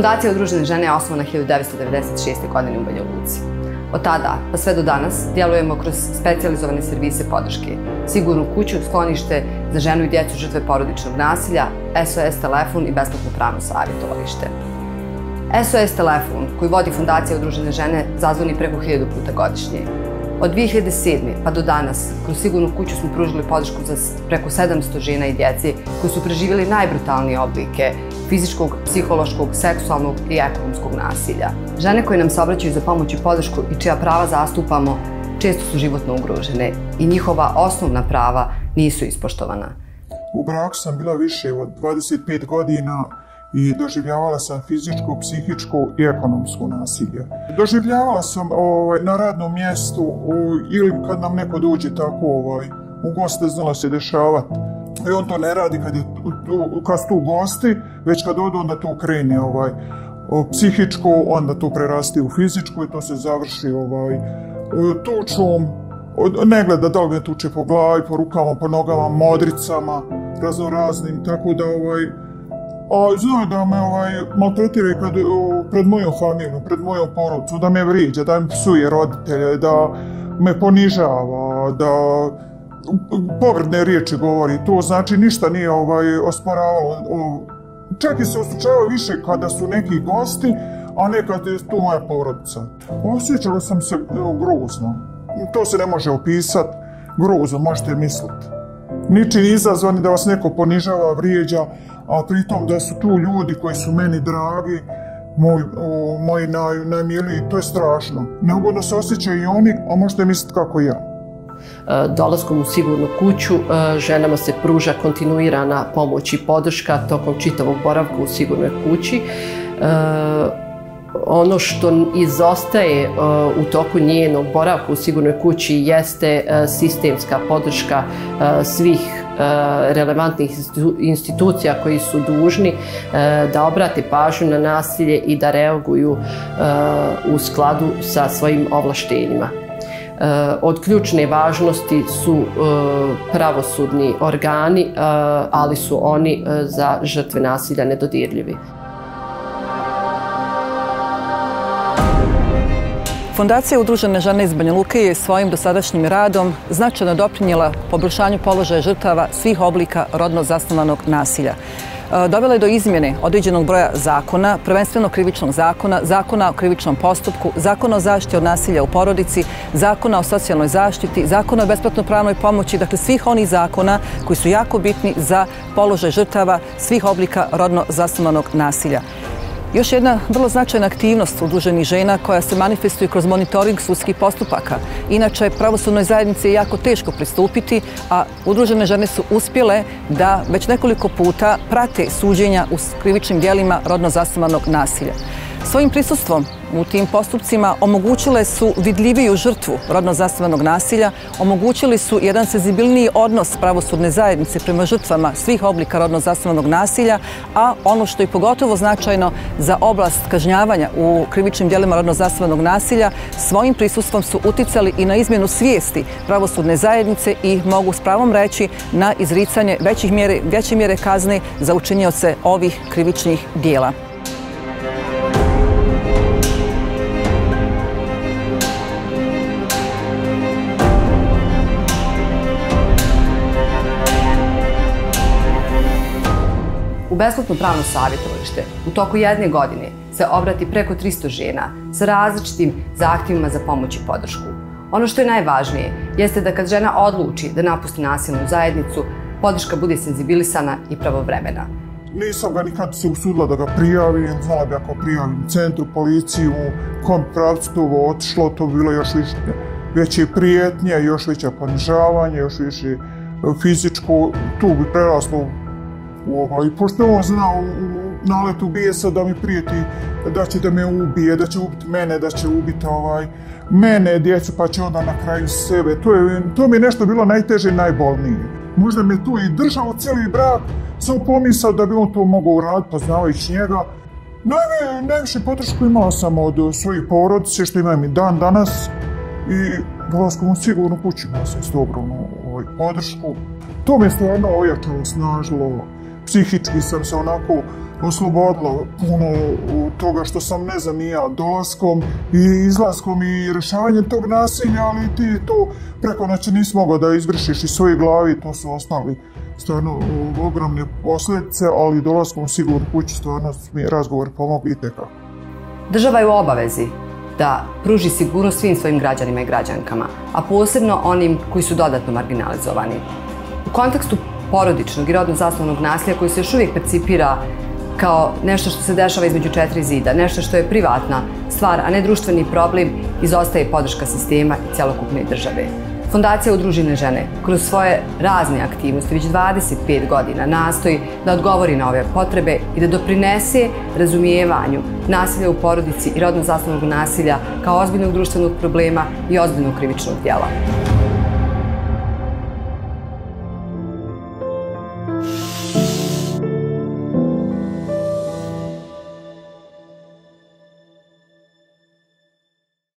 Fondacija Udružene žene je osnovana 1996. godine u Banja Luci. Od tada pa sve do danas djelujemo kroz specijalizovane servise podrške, sigurnu kuću, sklonište za ženu i djecu žrtve porodičnog nasilja, SOS telefon i besplatno pravno savjetovalište. SOS telefon koji vodi Fondacija Udružene žene zazvoni preko 1000 puta godišnje. Od 2007. pa do danas kroz sigurnu kuću smo pružili podršku za preko 700 žena i djece koji su preživjeli najbrutalnije oblike fizičkog, psihološkog, seksualnog i ekonomskog nasilja. Žene koje nam se obraćaju za pomoć i podršku i čija prava zastupamo često su životno ugrožene i njihova osnovna prava nisu ispoštovana. U braku sam bila više od 25 godina i doživljavala sam fizičko, psihičko i ekonomsko nasilje. Doživljavala sam na radnom mjestu ili kad nam neko dođe tako u goste, znala se dešavati. I on to ne radi kad su tu gosti, već kad odu onda to krene psihičko, onda to prerasti u fizičko i to se završi tučom. Ne gleda da li me tuče po glavi, po rukama, po nogama, modricama, raznoraznim, tako da zna da me maltretira pred mojom familijom, pred mojom porodicom, da me vrijeđa, da me psuje roditelje, da me ponižava, da pogrdne riječi govori. To znači ništa nije osporavalo. Čak i se osjećava više kada su neki gosti, a ne kad je tu moja porodica. Osjećala sam se grozno. To se ne može opisati. Grozno, možete misliti. Ničim izazvani da vas neko ponižava, vrijeđa, a pritom da su tu ljudi koji su meni dragi, moji najmiliji, to je strašno. Neugodno se osjećaju i oni, a možete misliti kako ja. Dolaskom u sigurnu kuću ženama se pruža kontinuirana pomoć i podrška tokom čitavog boravka u sigurnoj kući. Ono što izostaje u toku njenog boravka u sigurnoj kući jeste sistemska podrška svih relevantnih institucija koji su dužni da obrate pažnju na nasilje i da reaguju u skladu sa svojim ovlaštenjima. Od ključne važnosti su pravosudni organi, ali su oni za žrtve nasilja nedodirljivi. Fondacija Udružene žene iz Banja Luke je svojim dosadašnjim radom značajno doprinijela poboljšanju položaja žrtava svih oblika rodno zasnovanog nasilja. Dovela je do izmjene određenog broja zakona, prvenstveno krivičnog zakona, zakona o krivičnom postupku, zakona o zaštiti od nasilja u porodici, zakona o socijalnoj zaštiti, zakona o besplatnoj pravnoj pomoći, dakle svih onih zakona koji su jako bitni za položaj žrtava svih oblika rodno zasnovanog nasilja. Još jedna vrlo značajna aktivnost udruženih žena koja se manifestuje kroz monitoring sudskih postupaka. Inače, pravosudnoj zajednici je jako teško pristupiti, a udružene žene su uspjele da već nekoliko puta prate suđenja u krivičnim djelima rodno zasnovanog nasilja. Svojim prisustvom u tim postupcima omogućile su vidljiviju žrtvu rodno zasnovanog nasilja, omogućili su jedan senzibilniji odnos pravosudne zajednice prema žrtvama svih oblika rodno zasnovanog nasilja, a ono što je pogotovo značajno za oblast kažnjavanja u krivičnim djelima rodno zasnovanog nasilja, svojim prisustvom su uticali i na izmjenu svijesti pravosudne zajednice i mogu s pravom reći na izricanje veće mjere kazne za učinioce ovih krivičnih djela. U besplatno pravno savjetovalište u toku jedne godine se obrati preko 300 žena sa različitim zahtjevima za pomoć i podršku. Ono što je najvažnije jeste da kad žena odluči da napusti nasilnu zajednicu, podrška bude senzibilisana i pravovremena. Nisam ga nikad se usudila da ga prijavim, znala bi ako prijavim centru, policiju, kom pravcu to otišlo, to bi bilo još veće prijetnje, još veće ponižavanje, još više fizičko, tu bi preraslo. I pošto on zna u naletu bijesa da mi prijeti da će da me ubije, da će ubiti mene, da će ubiti mene, djecu, pa će onda na kraju sebe. To mi je nešto bilo najteže i najbolnije. Možda me tu i držao cijeli brak, sam pomisao da bi on to mogao uraditi, poznavajući njega. Najviše podršku imala sam od svojih porodice, što imam i dan danas. I dolaskom u sigurnu kuću imala sam s ogromnu podršku. To me stvarno ojačalo, snažilo. Psihički sam se onako oslobodilo puno toga što sam ne znam ni ja, dolaskom i izlaskom i rješavanjem tog nasilja, ali ti to preko noći nisi mogao da izvršiš iz svoje glavi, to su ostali stvarno ogromne posljedice, ali dolaskom sigurno kući stvarno mi je razgovor pomogli itekako. Država je u obavezi da pruži sigurnost svim svojim građanima i građankama, a posebno onim koji su dodatno marginalizovani. U kontekstu porodičnog i rodno zasnovanog nasilja koji se još uvijek percipira kao nešto što se dešava između četiri zida, nešto što je privatna stvar, a ne društveni problem, izostaje podrška sistema i cjelokupne države. Fondacija Udružene žene kroz svoje razne aktivnosti već 25 godina nastoji da odgovori na ove potrebe i da doprinese razumijevanju nasilja u porodici i rodno zasnovanog nasilja kao ozbiljnog društvenog problema i ozbiljnog krivičnog djela.